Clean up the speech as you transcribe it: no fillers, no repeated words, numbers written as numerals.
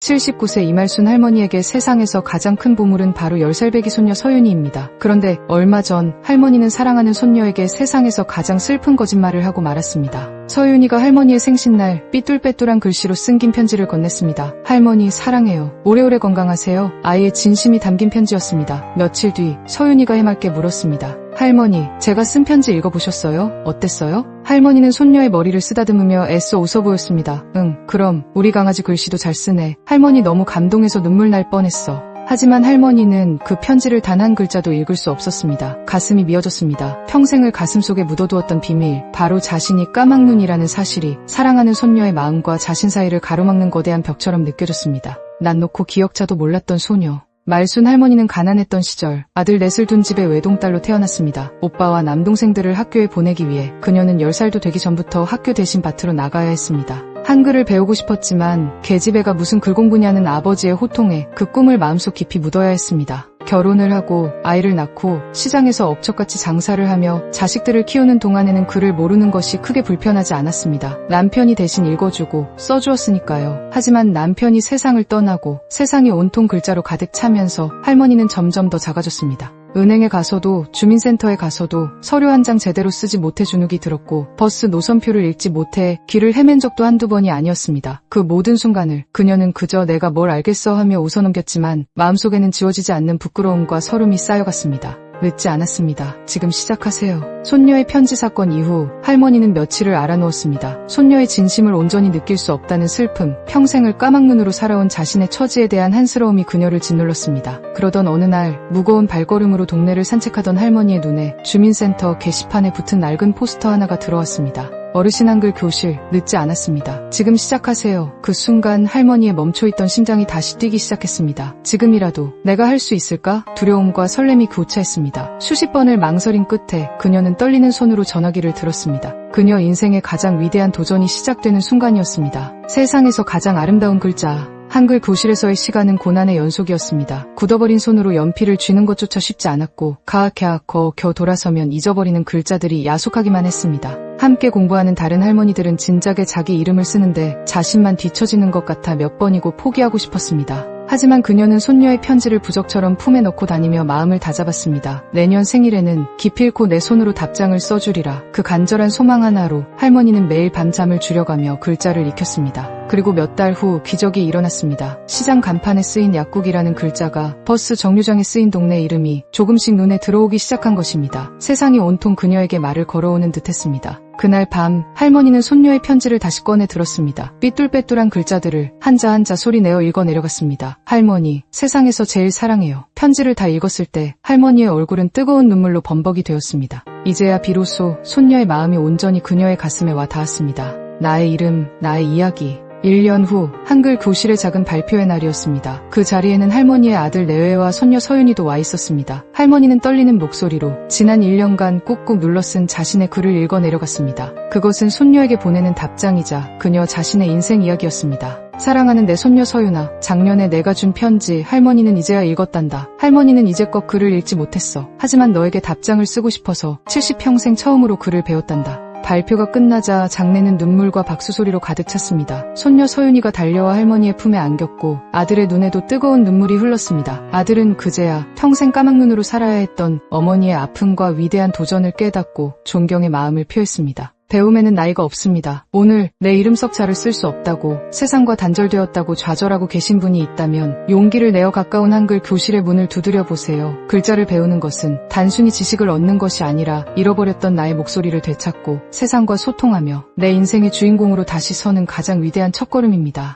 79세 이말순 할머니에게 세상에서 가장 큰 보물은 바로 10살배기 손녀 서윤이입니다. 그런데 얼마 전 할머니는 사랑하는 손녀에게 세상에서 가장 슬픈 거짓말을 하고 말았습니다. 서윤이가 할머니의 생신날 삐뚤빼뚤한 글씨로 쓴 긴 편지를 건넸습니다. 할머니 사랑해요. 오래오래 건강하세요. 아이의 진심이 담긴 편지였습니다. 며칠 뒤 서윤이가 해맑게 물었습니다. 할머니, 제가 쓴 편지 읽어보셨어요? 어땠어요? 할머니는 손녀의 머리를 쓰다듬으며 애써 웃어 보였습니다. 응, 그럼 우리 강아지 글씨도 잘 쓰네. 할머니 너무 감동해서 눈물 날 뻔했어. 하지만 할머니는 그 편지를 단 한 글자도 읽을 수 없었습니다. 가슴이 미어졌습니다. 평생을 가슴속에 묻어두었던 비밀, 바로 자신이 까막눈이라는 사실이 사랑하는 손녀의 마음과 자신 사이를 가로막는 거대한 벽처럼 느껴졌습니다. 난 놓고 기억자도 몰랐던 소녀. 말순 할머니는 가난했던 시절 아들 넷을 둔 집의 외동딸로 태어났습니다. 오빠와 남동생들을 학교에 보내기 위해 그녀는 10살도 되기 전부터 학교 대신 밭으로 나가야 했습니다. 한글을 배우고 싶었지만 계집애가 무슨 글 공부냐는 아버지의 호통에 그 꿈을 마음속 깊이 묻어야 했습니다. 결혼을 하고 아이를 낳고 시장에서 업적같이 장사를 하며 자식들을 키우는 동안에는 글을 모르는 것이 크게 불편하지 않았습니다. 남편이 대신 읽어주고 써주었으니까요. 하지만 남편이 세상을 떠나고 세상이 온통 글자로 가득 차면서 할머니는 점점 더 작아졌습니다. 은행에 가서도 주민센터에 가서도 서류 한 장 제대로 쓰지 못해 주눅이 들었고 버스 노선표를 읽지 못해 길을 헤맨 적도 한두 번이 아니었습니다. 그 모든 순간을 그녀는 그저 내가 뭘 알겠어 하며 웃어넘겼지만 마음속에는 지워지지 않는 부끄러움과 서름이 쌓여갔습니다. 늦지 않았습니다. 지금 시작하세요. 손녀의 편지 사건 이후 할머니는 며칠을 알아누웠습니다. 손녀의 진심을 온전히 느낄 수 없다는 슬픔, 평생을 까막눈으로 살아온 자신의 처지에 대한 한스러움이 그녀를 짓눌렀습니다. 그러던 어느 날 무거운 발걸음으로 동네를 산책하던 할머니의 눈에 주민센터 게시판에 붙은 낡은 포스터 하나가 들어왔습니다. 어르신 한글 교실, 늦지 않았습니다. 지금 시작하세요. 그 순간 할머니의 멈춰있던 심장이 다시 뛰기 시작했습니다. 지금이라도 내가 할 수 있을까? 두려움과 설렘이 교차했습니다. 수십 번을 망설인 끝에 그녀는 떨리는 손으로 전화기를 들었습니다. 그녀 인생의 가장 위대한 도전이 시작되는 순간이었습니다. 세상에서 가장 아름다운 글자. 한글 교실에서의 시간은 고난의 연속이었습니다. 굳어버린 손으로 연필을 쥐는 것조차 쉽지 않았고 겨우 돌아서면 잊어버리는 글자들이 야속하기만 했습니다. 함께 공부하는 다른 할머니들은 진작에 자기 이름을 쓰는데 자신만 뒤처지는 것 같아 몇 번이고 포기하고 싶었습니다. 하지만 그녀는 손녀의 편지를 부적처럼 품에 넣고 다니며 마음을 다잡았습니다. 내년 생일에는 기필코 내 손으로 답장을 써주리라. 그 간절한 소망 하나로 할머니는 매일 밤잠을 줄여가며 글자를 익혔습니다. 그리고 몇 달 후 기적이 일어났습니다. 시장 간판에 쓰인 약국이라는 글자가 버스 정류장에 쓰인 동네 이름이 조금씩 눈에 들어오기 시작한 것입니다. 세상이 온통 그녀에게 말을 걸어오는 듯했습니다. 그날 밤 할머니는 손녀의 편지를 다시 꺼내 들었습니다. 삐뚤빼뚤한 글자들을 한자 한자 소리내어 읽어내려갔습니다. 할머니, 세상에서 제일 사랑해요. 편지를 다 읽었을 때 할머니의 얼굴은 뜨거운 눈물로 범벅이 되었습니다. 이제야 비로소 손녀의 마음이 온전히 그녀의 가슴에 와 닿았습니다. 나의 이름, 나의 이야기. 1년 후 한글 교실의 작은 발표회 날이었습니다. 그 자리에는 할머니의 아들 내외와 손녀 서윤이도 와 있었습니다. 할머니는 떨리는 목소리로 지난 1년간 꾹꾹 눌러 쓴 자신의 글을 읽어 내려갔습니다. 그것은 손녀에게 보내는 답장이자 그녀 자신의 인생 이야기였습니다. 사랑하는 내 손녀 서윤아, 작년에 내가 준 편지 할머니는 이제야 읽었단다. 할머니는 이제껏 글을 읽지 못했어. 하지만 너에게 답장을 쓰고 싶어서 70평생 처음으로 글을 배웠단다. 발표가 끝나자 장내는 눈물과 박수 소리로 가득 찼습니다. 손녀 서윤이가 달려와 할머니의 품에 안겼고 아들의 눈에도 뜨거운 눈물이 흘렀습니다. 아들은 그제야 평생 까막눈으로 살아야 했던 어머니의 아픔과 위대한 도전을 깨닫고 존경의 마음을 표했습니다. 배움에는 나이가 없습니다. 오늘 내 이름 석자를 쓸 수 없다고 세상과 단절되었다고 좌절하고 계신 분이 있다면 용기를 내어 가까운 한글 교실의 문을 두드려 보세요. 글자를 배우는 것은 단순히 지식을 얻는 것이 아니라 잃어버렸던 나의 목소리를 되찾고 세상과 소통하며 내 인생의 주인공으로 다시 서는 가장 위대한 첫걸음입니다.